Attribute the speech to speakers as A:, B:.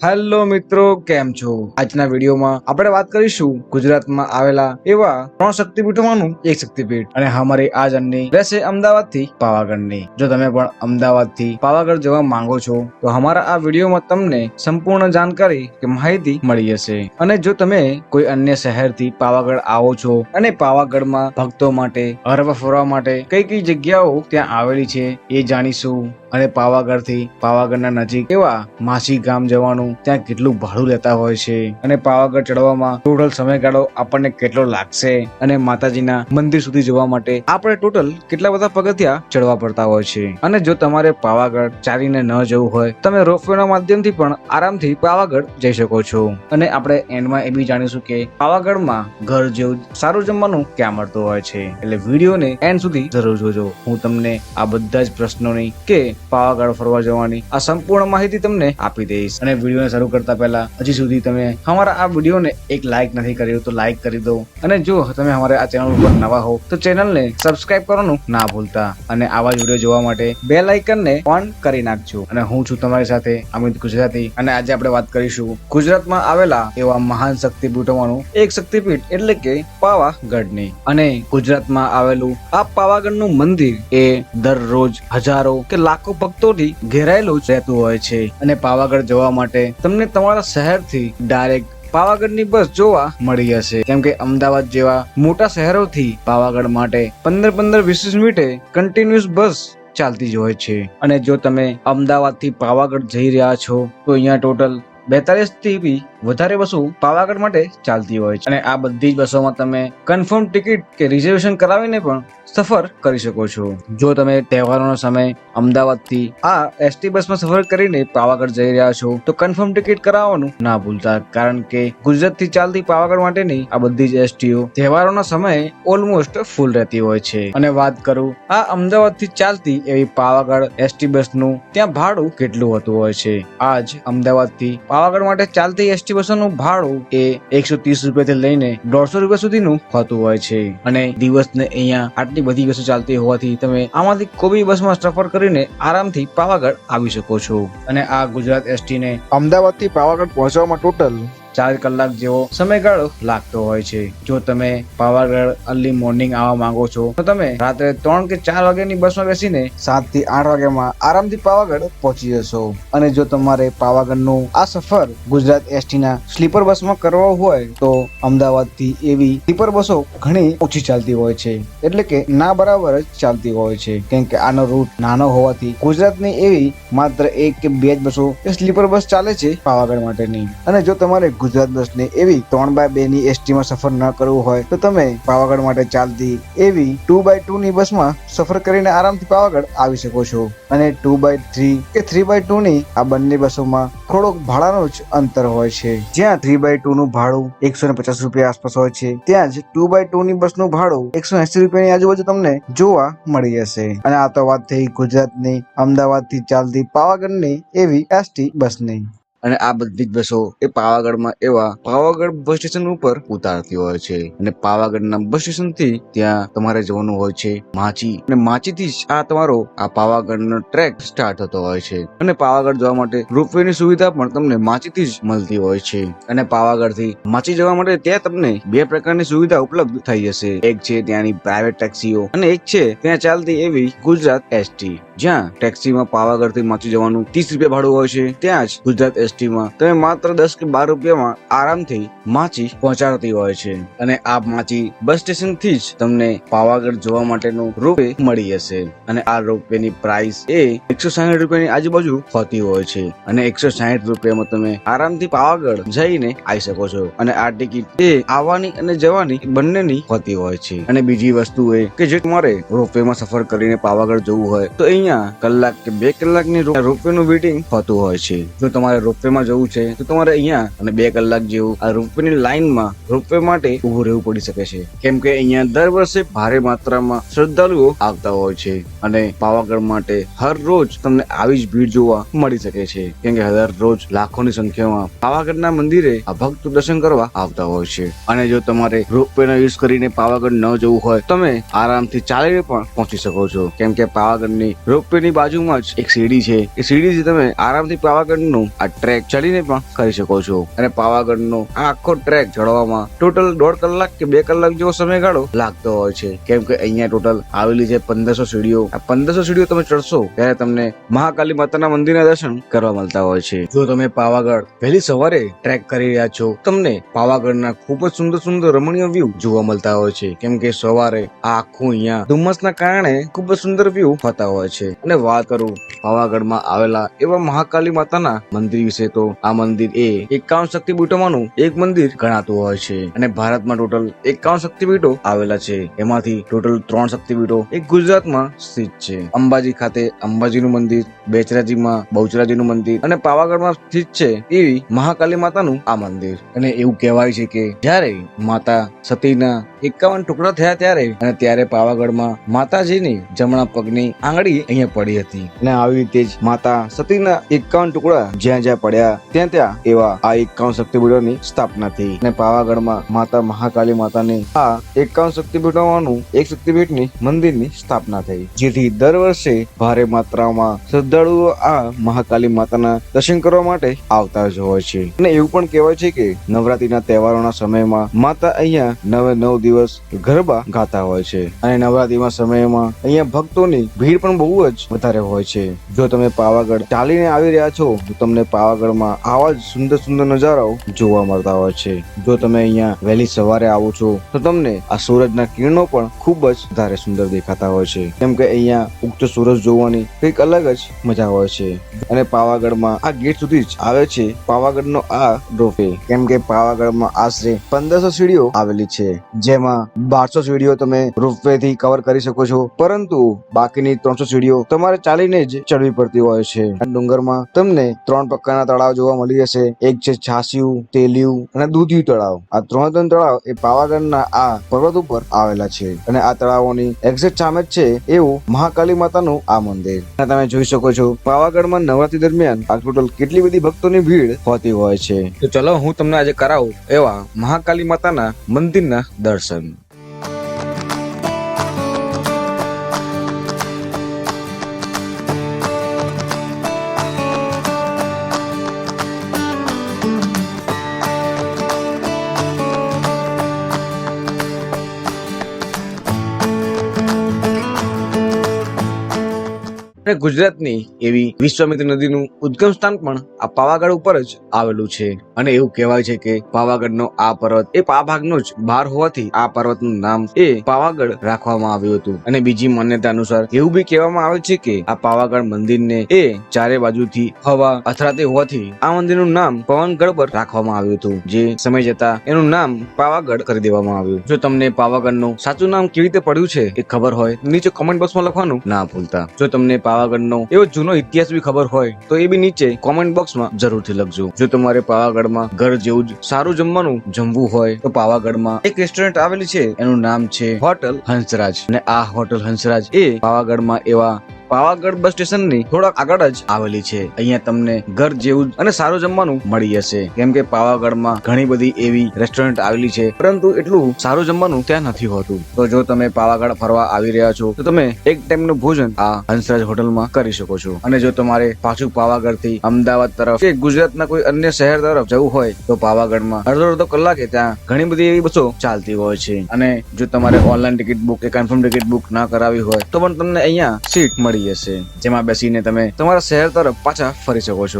A: Hello મિત્રો, કેમ છો? આજના વિડીયોમાં આપણે વાત કરીશું ગુજરાતમાં આવેલા એવા 3 શક્તિપીઠોમાંનું એક શક્તિપીઠ અને અમારી આ જર્ની રહેશે અમદાવાદથી પાવાગઢની. જો તમે પણ અમદાવાદથી પાવાગઢ જવા માંગો છો તો અમારા આ વિડીયોમાં તમને સંપૂર્ણ જાણકારી કે માહિતી મળી જશે. અને જો તમે કોઈ અન્ય શહેરથી પાવાગઢ આવો છો અને પાવાગઢમાં ભક્તો માટે હરવા ફરવા માટે કઈ કઈ જગ્યાઓ ત્યાં આવેલી છે એ જાણીશું. અને પાવાગઢથી પાવાગઢના નજીક એવા માસી ગામ જવાનું ત્યાં કેટલું ભાડું લેતા હોય છે અને પાવાગઢ ચડવામાં ટોટલ સમયગાળો આપણને કેટલો લાગશે અને માતાજીના મંદિર સુધી જવા માટે આપણે ટોટલ કેટલા બધા પગથિયા ચડવા પડતા હોય છે. અને જો તમારે પાવાગઢ ચાલીને ન જવું હોય તમે રોપવેના માધ્યમથી પણ આરામથી પાવાગઢ જઈ શકો છો. અને આપણે એન્ડમાં એ બી જાણીશું કે પાવાગઢમાં ઘર જેવું સારું જમવાનું ક્યાં મળતું હોય છે. એટલે વિડીયોને એન્ડ સુધી જરૂર જોજો. હું તમને આ બધા જ પ્રશ્નોની કે પાવાગઢ ફરવા જવાની આ સંપૂર્ણ માહિતી તમને આપી દઈશ. અને વિડીયોને શરૂ કરતા પહેલા હજી સુધી તમે અમારા આ વિડીયોને એક લાઈક નથી કર્યું તો લાઈક કરી દો. અને જો તમે અમારા આ ચેનલ ઉપર નવા હો તો ચેનલને સબસ્ક્રાઇબ કરવાનું ના ભૂલતા. અને આવા જ વિડીયો જોવા માટે બેલ આઇકનને ઓન કરી નાખજો. અને હું છું તમારી સાથે અમિત ગુજરાતી અને આજે આપણે વાત કરીશું ગુજરાતમાં આવેલા એવા મહાન શક્તિપીઠોમાંનું એક શક્તિપીઠ એટલે કે પાવાગઢની. અને ગુજરાતમાં આવેલું આ પાવાગઢનું મંદિર એ દરરોજ હજારો કે લાખો ભક્તોથી ઘેરાયેલું જ રહેતું હોય છે. અને પાવાગઢ જવા માટે તમને તમારા શહેરથી ડાયરેક્ટ પાવાગઢની બસ જોવા મળી જશે. કેમ કે અમદાવાદ જેવા મોટા શહેરોથી પાવાગઢ માટે 15-20 મિનિટે કન્ટિન્યુઅસ બસ ચાલતી જ હોય છે. અને જો તમે અમદાવાદથી પાવાગઢ જઈ રહ્યા છો તો અહીંયા ટોટલ 42 થી બી વધારે બસો પાવાગઢ માટે ચાલતી હોય છે. અને આ બધી જ બસોમાં તમે કન્ફર્મ ટિકિટ કે રિઝર્વેશન કરાવીને પણ સફર કરી શકો છો. જો તમે તહેવારોનો સમય અમદાવાદથી આ એસટી બસમાં સફર કરીને પાવાગઢ જઈ રહ્યા છો તો કન્ફર્મ ટિકિટ કરાવવાનું ના ભૂલતા. કારણ કે ગુજરાતથી ચાલતી પાવાગઢ માટેની આ બધી જ એસટીઓ તહેવારોના સમયે ઓલમોસ્ટ ફૂલ રહેતી હોય છે. અને વાત કરું આ અમદાવાદથી ચાલતી એવી પાવાગઢ એસટી બસનું ત્યાં ભાડું કેટલું હોતું હોય છે. આજ અમદાવાદથી પાવાગઢ માટે ચાલતી એસટી બસોનું ભાડું એ 130 રૂપિયાથી લઈને 150 રૂપિયા સુધીનું હોતું હોય છે. અને દિવસને અહીંયા આટલી બધી બસો ચાલતી હોવાથી તમે આમાંથી કોઈ બી બસમાં સફર કરીને આરામથી પાવાગઢ આવી શકો છો. અને આ ગુજરાત એસટી ને અમદાવાદથી પાવાગઢ પહોંચવામાં ટોટલ 4 કલાક જેવો સમયગાળો લાગતો હોય છે. જો તમે પાવાગઢ અર્લી મોર્નિંગ આવવા માંગો છો તો તમે રાત્રે 3 કે 4 વાગ્યાની બસમાં બેસીને 7 થી 8 વાગ્યામાં આરામથી પાવાગઢ પહોંચી જશો. અને જો તમારે પાવાગઢનું આ સફર ગુજરાત એસટી ના સ્લીપર બસમાં કરવો હોય તો અમદાવાદથી એવી સ્લીપર બસો ઘણી ઓછી ચાલતી હોય છે. એટલે કે ના બરાબર જ ચાલતી હોય છે. કેમ કે આનો રૂટ નાનો હોવાથી ગુજરાતની એવી માત્ર 1 કે 2 જ બસો સ્લીપર બસ ચાલે છે પાવાગઢ માટેની. અને જો તમારે ગુજરાત બસને એવી 3x2 ની એસટી માં સફર ન કરવું હોય તો તમે પાવાગઢ માટે ચાલતી એવી 2x2 ની બસમાં સફર કરીને આરામથી પાવાગઢ આવી શકો છો. અને 2x3 કે 3x2 ની આ બંને બસોમાં થોડોક ભાડાનું જ અંતર હોય છે. જ્યાં 3x2 નું ભાડું 150 રૂપિયા આસપાસ હોય છે ત્યાં જ 2x2 ની બસનું ભાડું 180 રૂપિયાની આજુબાજુ તમને જોવા મળી જશે. અને આ તો વાત થઈ ગુજરાતની અમદાવાદથી ચાલતી પાવાગઢની એવી એસટી બસની. અને આ બધી જ બસો એ પાવાગઢમાં એવા પાવાગઢ બસ સ્ટેશન ઉપર ઉતારતી હોય છે. અને પાવાગઢના બસ સ્ટેશન થી ત્યાં તમારે જવાનું હોય છે માચી. અને માચીથી જ આ તમારો આ પાવાગઢનો ટ્રેક સ્ટાર્ટ થતો હોય છે. અને પાવાગઢ જવા માટે રોપવે ની સુવિધા પણ તમને માચીથી જ મળતી હોય છે. અને પાવાગઢથી માચી જવા માટે ત્યાં તમને 2 પ્રકારની સુવિધા ઉપલબ્ધ થઈ જશે. એક છે ત્યાંની પ્રાઇવેટ ટેક્સીઓ અને એક છે ત્યાં ચાલતી એવી ગુજરાત એસટી. જ્યાં ટેક્સીમાં પાવાગઢથી માચી જવાનું 30 રૂપિયા ભાડું હોય છે ત્યાં જ ગુજરાત એસટી માં તમે માત્ર 10 કે 12 રૂપિયામાં આરામથી માચી પહોંચાડતી હોય છે. અને આ માચી બસ સ્ટેશન થી જ તમને પાવાગઢ જવા માટેનું રોપવે મળી જશે. અને આ રોપવે ની પ્રાઇસ એ 160 રૂપિયાની આજુબાજુ હોતી હોય છે. અને 160 રૂપિયામાં તમે આરામથી પાવાગઢ જઈને આવી શકો છો. અને આ ટિકિટ એ આવવાની અને જવાની બંનેની હોતી હોય છે. અને બીજી વસ્તુ એ કે જો તમારે રોપવે માં સફર કરીને પાવાગઢ જવું હોય તો અહીંયા કલાક કે 2 કલાકની રોપવે નું વેટિંગ હોતું હોય છે. જો તમારે રોપવે માં જવું છે તો તમારે અહીંયા અને 2 કલાક જેવું આ રોપવે ની લાઈનમાં રોપવે માટે ઉભું રહેવું પડી શકે છે. કેમ કે અહીંયા દર વર્ષે ભારે માત્રામાં શ્રદ્ધાળુઓ આવતા હોય છે. અને પાવાગઢ માટે હર રોજ તમને આવી જ ભીડ જોવા મળી શકે છે. કેમ કે હર રોજ લાખોની સંખ્યામાં પાવાગઢના મંદિરે આ ભક્તો દર્શન કરવા આવતા હોય છે. અને જો તમારે રોપવે નો યુઝ કરીને પાવાગઢ ન જવું હોય તમે આરામથી ચાલીને પણ પહોંચી શકો છો. કેમ કે પાવાગઢની રોપવે ની બાજુમાં જ એક સીડી છે. એ સીડીથી તમે આરામથી પાવાગઢનું આ ટ્રેક ચડીને પણ કરી શકો છો. અને પાવાગઢનો આ આખો ટ્રેક ચડવામાં ટોટલ 1.5 કલાક કે 2 કલાક જેવો સમયગાળો લાગતો હોય છે, કેમ કે અહીંયા ટોટલ આવેલી છે 1500 સીડીઓ. આ 1500 સીડીઓ તમે ચડશો ત્યારે તમને મહાકાલી માતાના મંદિરના દર્શન કરવા મળતા હોય છે. જો તમે પાવાગઢ વહેલી સવારે ટ્રેક કરી રહ્યા છો, તમને પાવાગઢના ખૂબ જ સુંદર સુંદર રમણીય વ્યૂ જોવા મળતા હોય છે, કેમ કે સવારે આ આખું અહીંયા ધુમ્મસના કારણે ખૂબ જ સુંદર વ્યૂ થતા હોય છે. અને વાત કરું પાવાગઢમાં આવેલા એવા મહાકાલી માતાના મંદિર વિશે, તો આ મંદિર એ 51 શક્તિપીઠોમાંનું એક મંદિર ગણાતું હોય છે. અને ભારતમાં ટોટલ 51 શક્તિપીઠો આવેલા છે. એમાંથી ટોટલ 3 શક્તિપીઠો એક ગુજરાતમાં સ્થિત છે. અંબાજી ખાતે અંબાજીનું મંદિર, બેચરાજીમાં બહુચરાજીનું મંદિર અને પાવાગઢમાં સ્થિત છે એવી મહાકાલી માતાનું આ મંદિર. અને એવું કહેવાય છે કે જ્યારે માતા સતીના 51 ટુકડા થયા ત્યારે પાવાગઢમાં માતાજીની જમણા પગની આંગળી અહીંયા પડી હતી. અને આવી રીતે જ માતા સતીના 51 ટુકડા જ્યાં જ્યાં પડ્યા ત્યાં એવા આ 51 શક્તિપીઠોની સ્થાપના થઈ. અને પાવાગઢમાં માતા મહાકાલી માતાની આ 51 શક્તિપીઠોમાંનું એક શક્તિપીઠની મંદિરની સ્થાપના થઈ, જેથી દર વર્ષે ભારે માત્રામાં શ્રદ્ધાળુઓ આ મહાકાલી માતાના દર્શન કરવા માટે આવતા જ હોય છે. અને એવું પણ કહેવાય છે કે નવરાત્રીના તહેવારોના સમયમાં માતા અહીંયા 9 દિવસ ગરબા ગાતા હોય છે. અને નવરાત્રીના સમયમાં અહીંયા ભક્તોની ભીડ પણ બહુ જ વધારે હોય છે. જો તમે પાવાગઢ ચાલીને આવી રહ્યા છો તો તમને પાવાગઢમાં આવા જ સુંદર સુંદર નજારાઓ જોવા મળતા હોય છે. જો તમે અહીંયા વહેલી સવારે આવો છો તો તમને આ સૂરજના કિરણો પણ ખૂબ જ વધારે સુંદર દેખાતા હોય છે, કેમ કે અહીંયા ઉગતો સૂરજ જોવાની કંઈક અલગ જ મજા હોય છે. અને પાવાગઢમાં આ ગેટ સુધી જ આવે છે પાવાગઢનો આ રોપવે, કેમ કે પાવાગઢમાં આશરે 1500 સીડીઓ આવેલી છે, જેમાં 1200 સીડીઓ તમે રોપવે થી કવર કરી શકો છો, પરંતુ બાકીની 300 સીડીઓ તમારે ચાલીને જ ચડવી પડતી હોય છે. ડુંગરમાં તમને 3 પ્રકારના તળાવ જોવા મળી જશે. એક છે છાસિયું, તેલિયું અને દૂધિયું તળાવ. આ 3 તળાવ એ પાવાગઢના આ પર્વત ઉપર આવેલા છે. અને આ તળાવોની એક્ઝેક્ટ સામે જ છે એવું મહાકાલી માતાનું આ મંદિર. અને તમે જોઈ શકો છો પાવાગઢમાં નવરાત્રી દરમિયાન આ ટોટલ કેટલી બધી ભક્તોની ભીડ હોતી હોય છે. તો ચલો હું તમને આજે કરાવું એવા મહાકાલી માતાના મંદિરના દર્શન. ગુજરાતની એવી વિશ્વામિત્ર નદીનું ઉદ્ગમ સ્થાન પણ આ પાવાગઢ ઉપર જ આવેલું છે. અને એવું કહેવાય છે કે પાવાગઢનો આ પર્વત એ આ ભાગનો જ બહાર હોવાથી આ પર્વતનું નામ એ પાવાગઢ રાખવામાં આવ્યું હતું. અને બીજી માન્યતા અનુસાર એવું બી કહેવામાં આવે છે કે આ પાવાગઢ મંદિરને એ ચારે બાજુથી હવા અથડાતી હોવાથી આ મંદિરનું નામ પવનગઢ પર રાખવામાં આવ્યું હતું, જે સમય જતા એનું નામ પાવાગઢ કરી દેવામાં આવ્યું. જો તમને પાવાગઢનું સાચું નામ કેવી રીતે પડ્યું છે એ ખબર હોય નીચે કોમેન્ટ બોક્સમાં લખવાનું ના ભૂલતા. જો તમને પાવાગઢનો એવો જૂનો ઇતિહાસ બી ખબર હોય તો એ બી નીચે કોમેન્ટ બોક્સમાં જરૂરથી લખજો. જો તમારે પાવાગઢમાં ઘર જેવું જ સારું જમવાનું જમવું હોય તો પાવાગઢમાં એક રેસ્ટોરન્ટ આવેલી છે, એનું નામ છે હોટલ હંસરાજ. અને આ હોટલ હંસરાજ એ પાવાગઢમાં એવા પાવાગઢ બસ સ્ટેશન ની થોડાક આગળ જ આવેલી છે. અહીંયા તમને ઘર જેવું અને સારું જમવાનું મળી જશે, કેમ કે પાવાગઢમાં ઘણી બધી એવી રેસ્ટોરન્ટ આવેલી છે, પરંતુ એટલું સારું જમવાનું ત્યાં નથી હોતું. તો જો તમે પાવાગઢ ફરવા આવી રહ્યા છો તો તમે એક ટાઈમનું ભોજન આ હંસરાજ હોટલમાં કરી શકો છો. અને જો તમારે પાછું પાવાગઢ થી અમદાવાદ તરફ કે ગુજરાતના કોઈ અન્ય શહેર તરફ જવું હોય તો પાવાગઢમાં અડધો કલાકે ત્યાં ઘણી બધી એવી બસો ચાલતી હોય છે. અને જો તમારે ઓનલાઈન ટિકિટ બુક કે કન્ફર્મ ટિકિટ બુક ના કરાવી હોય તો પણ તમને અહીંયા સીટ મળી જશે, જેમાં બેસીને તમે તમારા શહેર તરફ પાછા ફરી શકો છો.